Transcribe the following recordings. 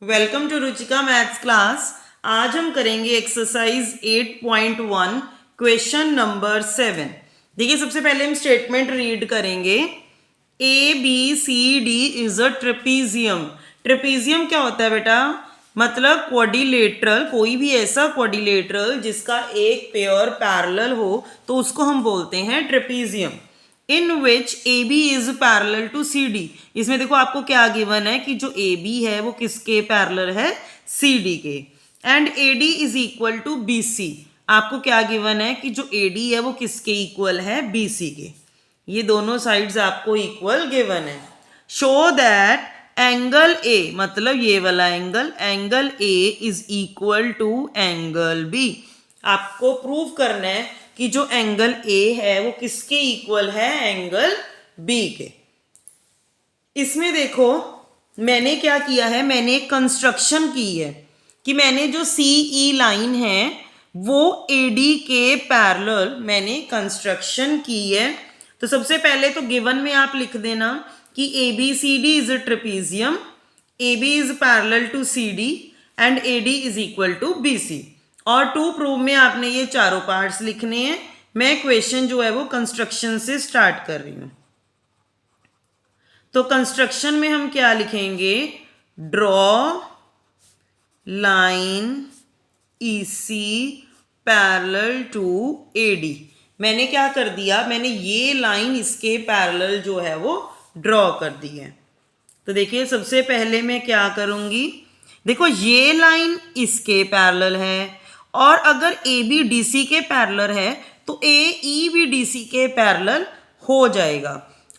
Welcome to Ruchika maths class. आज हम करेंगे एक्सरसाइज 8.1 क्वेश्चन नंबर 7। देखिए, सबसे पहले हम स्टेटमेंट रीड करेंगे। A B C D is a trapezium. Trapezium क्या होता है बेटा? मतलब क्वाड्रिलेटरल, कोई भी ऐसा क्वाड्रिलेटरल जिसका एक पेयर पैरेलल हो तो उसको हम बोलते हैं trapezium. In which A B is parallel to C D. इसमें देखो आपको क्या गिवन है कि जो ए बी है वो किसके पैरेलल है? सी डी के। And A D is equal to B C. आपको क्या गिवन है कि जो ए डी है वो किसके इक्वल है? बी सी के। ये दोनों साइड्स आपको इक्वल गिवन है। शो दैट एंगल ए, मतलब ये वाला angle A is equal to angle B. आपको प्रूव करना है कि जो एंगल ए है वो किसके इक्वल है? एंगल बी के। इसमें देखो मैंने क्या किया है, मैंने कंस्ट्रक्शन की है कि मैंने जो सीई लाइन है वो एडी के पैरेलल मैंने कंस्ट्रक्शन की है। तो सबसे पहले तो गिवन में आप लिख देना कि A B C D is a trapezium, A B is parallel to C D and A D is equal to B C. और टू प्रूव में आपने ये चारों पार्ट्स लिखने हैं। मैं क्वेश्चन जो है वो कंस्ट्रक्शन से स्टार्ट कर रही हूं। तो कंस्ट्रक्शन में हम क्या लिखेंगे? Draw line EC parallel to AD. मैंने क्या कर दिया, मैंने ये लाइन इसके पैरेलल जो है वो ड्रॉ कर दी है। तो देखिए सबसे पहले मैं क्या करूंगी, देखो ये लाइन इसके पैरेलल है और अगर ए बी डी सी के पैरेलल है तो ए ई भी डी सी के पैरेलल हो जाएगा।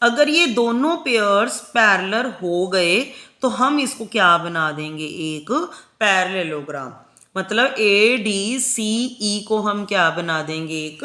अगर ये दोनों पेयर्स पैरेलल हो गए तो हम इसको क्या बना देंगे? एक पैरेललोग्राम। मतलब ए डी सी ई को हम क्या बना देंगे? एक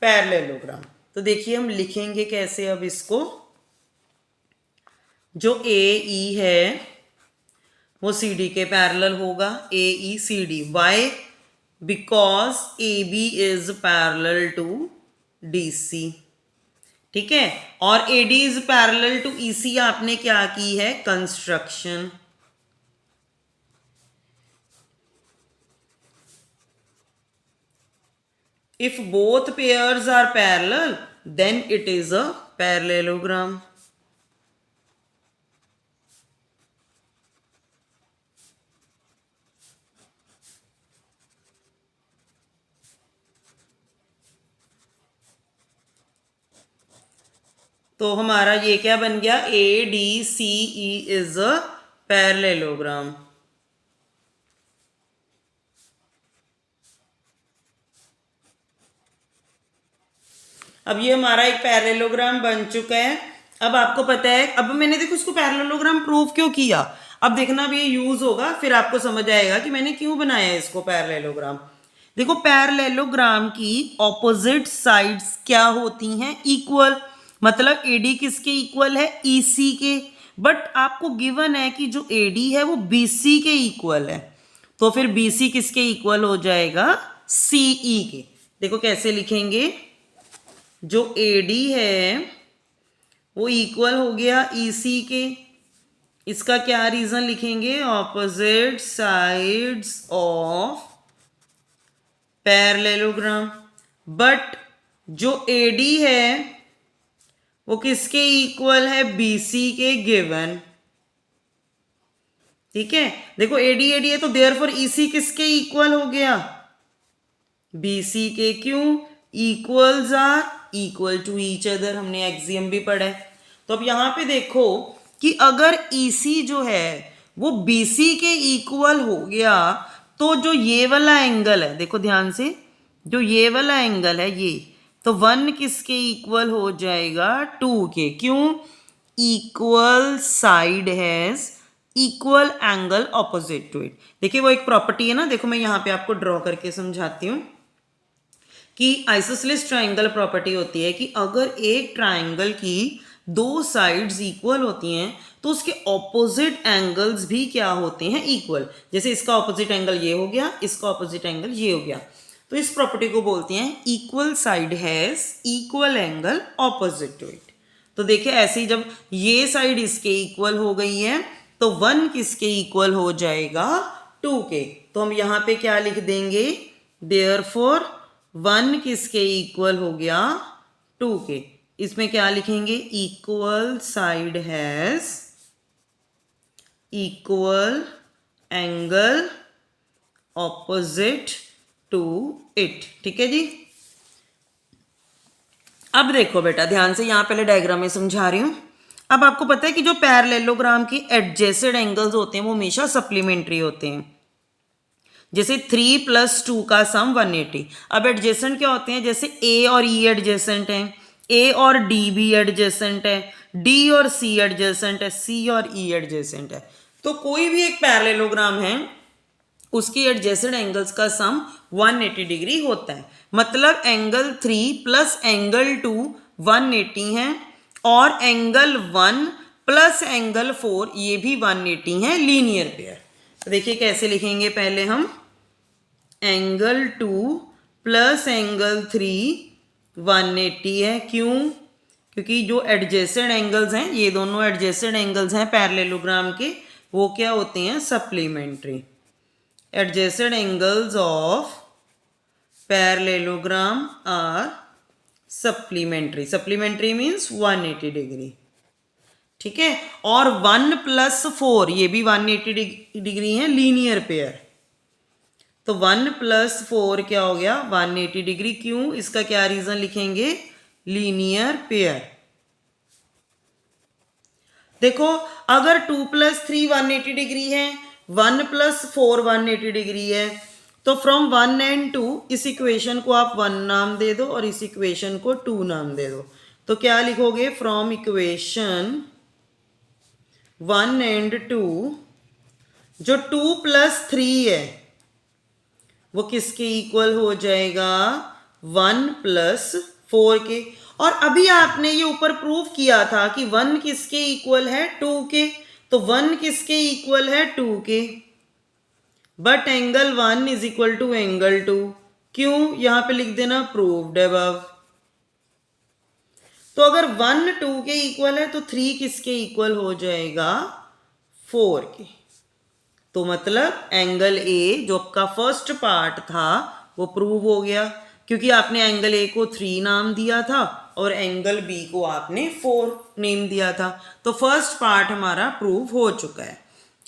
पैरेललोग्राम। तो देखिए हम लिखेंगे कैसे अब इसको। जो ए ई है वो सी डी के पैरेलल होगा, A E C D. Why? Because A B is parallel to D C. ठीक है, और A D is parallel to E C आपने क्या की है? Construction. If both pairs are parallel then it is a parallelogram. तो हमारा ये क्या बन गया? A D C E is a parallelogram. अब ये हमारा एक पैरेललोग्राम बन चुका है। अब आपको पता है, अब मैंने देखो इसको पैरेललोग्राम प्रूव क्यों किया, अब देखना अब ये यूज होगा, फिर आपको समझ आएगा कि मैंने क्यों बनाया है इसको पैरेललोग्राम। देखो पैरेललोग्राम की ऑपोजिट साइड्स क्या होती हैं? इक्वल। मतलब एडी किसके इक्वल है? ईसी के। बट आपको गिवन है कि जो एडी है वो बीसी के इक्वल है, तो फिर बीसी किसके इक्वल हो जाएगा? सीई के। देखो कैसे लिखेंगे, जो एडी है वो इक्वल हो गया ईसी के। इसका क्या रीजन लिखेंगे? Opposite sides of parallelogram. But जो एडी है वो किसके इक्वल है? बीसी के गिवन। ठीक है, देखो एडी एडी है तो देयरफॉर ईसी किसके इक्वल हो गया? बीसी के। क्यों? Equals are equal to each other, हमने एक्सियम भी पढ़ा है। तो अब यहां पे देखो कि अगर ईसी जो है वो बीसी के इक्वल हो गया तो जो ये वाला एंगल है, देखो ध्यान से, जो ये वाला एंगल है ये, तो 1 किसके इक्वल हो जाएगा? 2 के। क्यों? Equal side has equal angle opposite to it. देखिए वो एक प्रॉपर्टी है ना, देखो मैं यहाँ पे आपको ड्रॉ करके समझाती हूँ कि आइसोसेलेस ट्राइंगल प्रॉपर्टी होती है कि अगर एक ट्राइंगल की दो साइड्स इक्वल होती हैं तो उसके ऑपोजिट एंगल्स भी क्या होते हैं? इक्वल। जैसे इसका ऑपोजिट एंगल ये हो गया, इसका ऑपोजिट एंगल ये हो गया, तो इस प्रॉपर्टी को बोलते हैं equal side has equal angle opposite to it. तो देखिए ऐसे ही जब ये साइड इसके इक्वल हो गई है तो 1 किसके इक्वल हो जाएगा 2 के। तो हम यहाँ पे क्या लिख देंगे, देयरफॉर 1 किसके इक्वल हो गया 2 के। इसमें क्या लिखेंगे, equal side has equal angle opposite to it. ठीक है जी। अब देखो बेटा ध्यान से, यहाँ पहले डायग्राम में समझा रही हूँ। अब आपको पता है कि जो पैरेललोग्राम के एडजेसेंट एंगल्स होते हैं वो हमेशा सप्लीमेंट्री होते हैं। जैसे 3 + 2 का सम 180। अब एडजेसेंट क्या होते हैं, जैसे ए और ई एडजेसेंट हैं, ए और डी भी एडजेसेंट है, डी और सी एडजेसेंट है, सी और ई एडजेसेंट है। तो कोई भी एक पैरेललोग्राम है उसकी एडजेसेंट एंगल्स का सम 180 डिग्री होता है। मतलब एंगल 3 + एंगल 2 180 है, और एंगल 1 + एंगल 4 ये भी 180 है, लीनियर पेयर। तो देखिए कैसे लिखेंगे, पहले हम एंगल 2 + एंगल 3 180 है। क्यों, क्योंकि जो एडजेसेंट एंगल्स हैं, ये दोनों एडजेसेंट एंगल्स हैं पैरेललोग्राम के, वो क्या होते हैं, supplementary. Adjacent angles of parallelogram are supplementary. Supplementary means 180 degree. ठीक है। और 1 + 4 ये भी 180 डिग्री है, लीनियर पेयर। तो 1 + 4 क्या हो गया 180 डिग्री। क्यों, इसका क्या रीजन लिखेंगे, लीनियर पेयर। देखो अगर 2 + 3 180 डिग्री है, 1 + 4 180 डिग्री है, तो फ्रॉम 1 and 2 इस इक्वेशन को आप 1 नाम दे दो और इस इक्वेशन को 2 नाम दे दो। तो क्या लिखोगे, फ्रॉम इक्वेशन 1 and 2 जो 2 + 3 है वो किसके इक्वल हो जाएगा 1 + 4 के। और अभी आपने ये ऊपर प्रूव किया था कि 1 किसके इक्वल है 2 के, तो 1 किसके इक्वल है 2 के, but angle 1 is equal to angle 2। क्यों, यहां पे लिख देना प्रूव्ड अबव। तो अगर 1 2 के इक्वल है तो 3 किसके इक्वल हो जाएगा 4 के। तो मतलब एंगल ए जो आपका फर्स्ट पार्ट था वो प्रूव हो गया, क्योंकि आपने एंगल ए को 3 नाम दिया था और एंगल बी को आपने 4 नेम दिया था। तो फर्स्ट पार्ट हमारा प्रूव हो चुका है।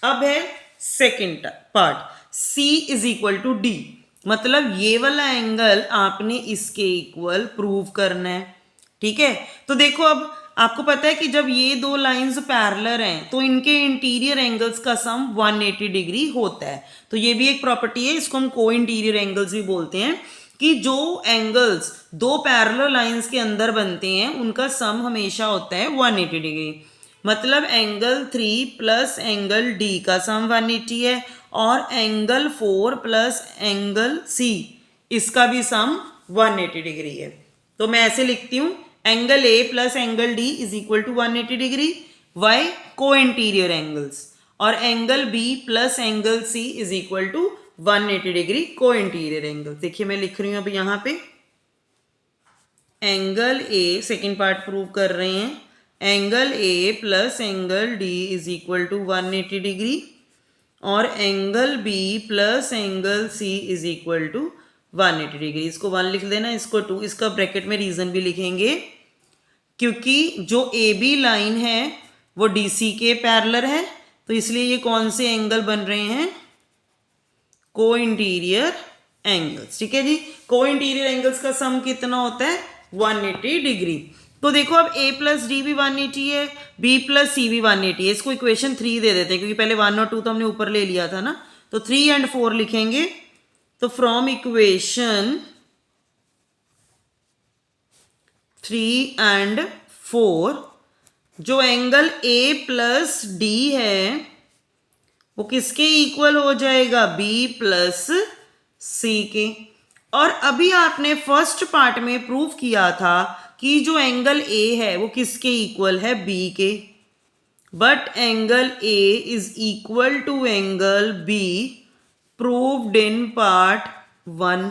अब है second part, C is equal to D. मतलब ये वाला एंगल आपने इसके इक्वल प्रूव करना है। ठीक है। तो देखो अब आपको पता है कि जब ये दो लाइंस पैरेलल हैं तो इनके इंटीरियर एंगल्स का सम 180 डिग्री होता है। तो ये भी एक प्रॉपर्टी है, इसको हम को इंटीरियर एंगल्स भी बोलते हैं, कि जो एंगल्स दो पैरेलल लाइंस के अंदर बनते हैं उनका सम हमेशा होता है 180 डिग्री। मतलब एंगल 3 + एंगल डी का सम 180 है, और एंगल 4 + एंगल सी इसका भी सम 180 डिग्री है। तो मैं ऐसे लिखती हूँ, angle A + angle D is equal to 180 degree. Why, co-interior angles. और angle B + angle C is equal to 180 degree co-interior angle. देखिए मैं लिख रही हूं अभी यहां पे angle A, second part prove कर रहे हैं, angle A + angle D is equal to 180 degree, और angle B + angle C is equal to 180 degree. इसको 1 लिख देना, इसको 2। इसका ब्रैकेट में रीजन भी लिखेंगे, क्योंकि जो ए बी लाइन है वो डी सी के पैरेलल है, तो इसलिए ये कौन से एंगल बन रहे हैं, को इंटीरियर एंगल्स। ठीक है जी। को इंटीरियर एंगल्स का सम कितना होता है 180 डिग्री। तो देखो अब a + d भी 180 है, b + c भी 180 है। इसको इक्वेशन 3 दे देते हैं, क्योंकि पहले 1 और 2 तो हमने ऊपर ले लिया था ना, तो 3 and 4 लिखेंगे। तो फ्रॉम इक्वेशन 3 and 4 जो एंगल a + d है वो किसके इक्वल हो जाएगा b + c के। और अभी आपने फर्स्ट पार्ट में प्रूव किया था कि जो एंगल a है वो किसके इक्वल है b के, but angle a is equal to angle b proved in part 1।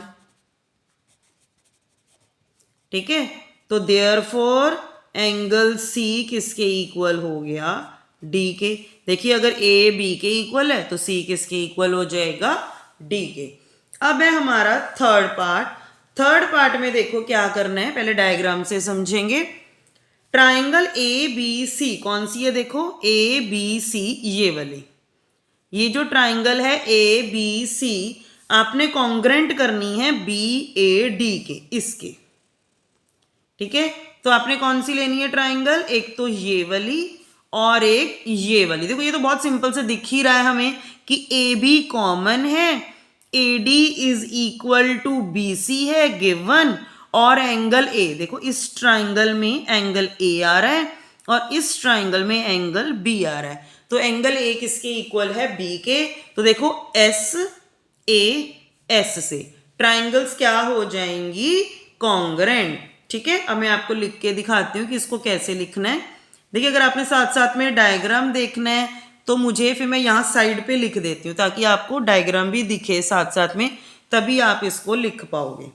ठीक है। तो देयरफॉर एंगल c किसके इक्वल हो गया डी के। देखिए अगर ए बी के इक्वल है तो सी किसके इक्वल हो जाएगा, डी के। अब है हमारा थर्ड पार्ट। थर्ड पार्ट में देखो क्या करना है, पहले डायग्राम से समझेंगे। ट्राइंगल ए बी सी कौन सी है, देखो ए बी सी ये वाली, ये जो ट्राइंगल है ए बी सी आपने कॉन्ग्रेंट करनी है बी ए डी के, इसके, ठीक है। तो आपने कौन सी लेनी है ट्राइंगल, एक तो ये वाली और एक ये वाली। देखो ये तो बहुत सिंपल से दिख ही रहा है हमें कि ए बी कॉमन है, A D is equal to B C है गिवन, और एंगल ए, देखो इस ट्राइंगल में एंगल ए आ रहा है और इस ट्राइंगल में एंगल बी आ रहा है। तो एंगल ए किसके इक्वल है, बी के। तो देखो एस ए एस से ट्राइंगल्स क्या हो जाएंगी, कॉन्ग्रेंट, ठीक है। अब मैं आपको लिख के दिखाती हूँ कि इसको कैसे लिखना है। देखिए अगर आपने साथ साथ में डायग्राम देखना है तो मुझे फिर मैं यहाँ साइड पे लिख देती हूँ ताकि आपको डायग्राम भी दिखे साथ साथ में, तभी आप इसको लिख पाओगे।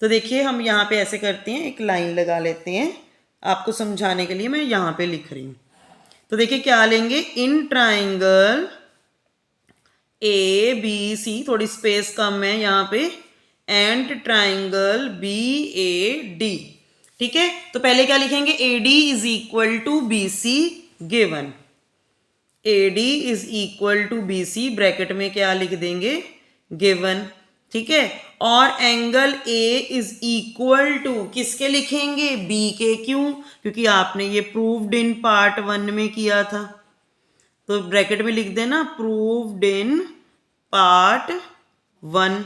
तो देखिए हम यहाँ पे ऐसे करते हैं, एक लाइन लगा लेते हैं आपको समझाने के लिए, मैं यहाँ पे लिख रही हूँ। तो देखिए क्या लेंगे, इन ट्राइंगल ए बी सी, थोड़ी स्पेस कम है यहाँ पे, and triangle B A D, ठीक है। तो पहले क्या लिखेंगे, A D is equal to B C given, A D is equal to B C bracket में क्या लिख देंगे, गिवन, ठीक है। और angle A is equal to किसके लिखेंगे, बी के। क्यों, क्योंकि आपने ये प्रूव्ड इन पार्ट 1 में किया था, तो ब्रैकेट में लिख देना प्रूव्ड इन पार्ट 1।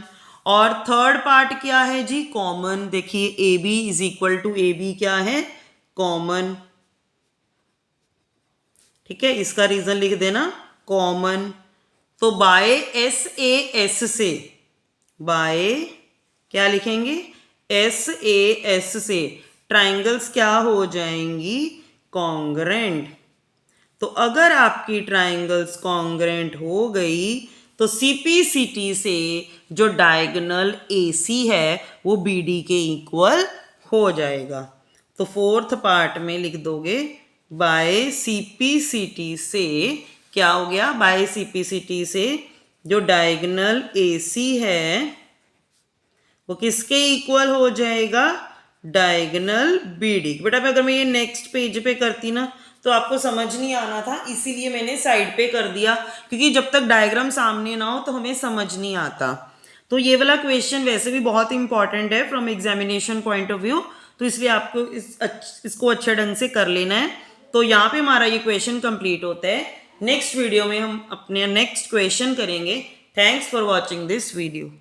और थर्ड पार्ट क्या है जी, कॉमन। देखिए A B is equal to A B क्या है, कॉमन, ठीक है। इसका रीजन लिख देना कॉमन। तो बाय एस ए एस से, बाय क्या लिखेंगे, एस ए एस से ट्राइंगल्स क्या हो जाएंगी, कॉन्ग्रेंट। तो अगर आपकी ट्राइंगल्स कॉन्ग्रेंट हो गई तो सीपीसीटी से जो डायगोनल एसी है वो बीडी के इक्वल हो जाएगा। तो फोर्थ पार्ट में लिख दोगे बाय सीपीसीटी से, क्या हो गया, बाय सीपीसीटी से जो डायगोनल एसी है वो किसके इक्वल हो जाएगा, डायगोनल बीडी। बेटा अगर मैं ये नेक्स्ट पेज पे करती ना तो आपको समझ नहीं आना था, इसीलिए मैंने साइड पे कर दिया, क्योंकि जब तक डायग्राम सामने ना हो तो हमें समझ नहीं आता। तो ये वाला क्वेश्चन वैसे भी बहुत इंपॉर्टेंट है from examination point of view, तो इसलिए आपको इसको अच्छे ढंग से कर लेना है। तो यहाँ पे हमारा ये क्वेश्चन कंप्लीट होता है। नेक्स्ट वीडियो में हम अपने नेक्स्ट क्वेश्चन करेंगे। Thanks for watching this video.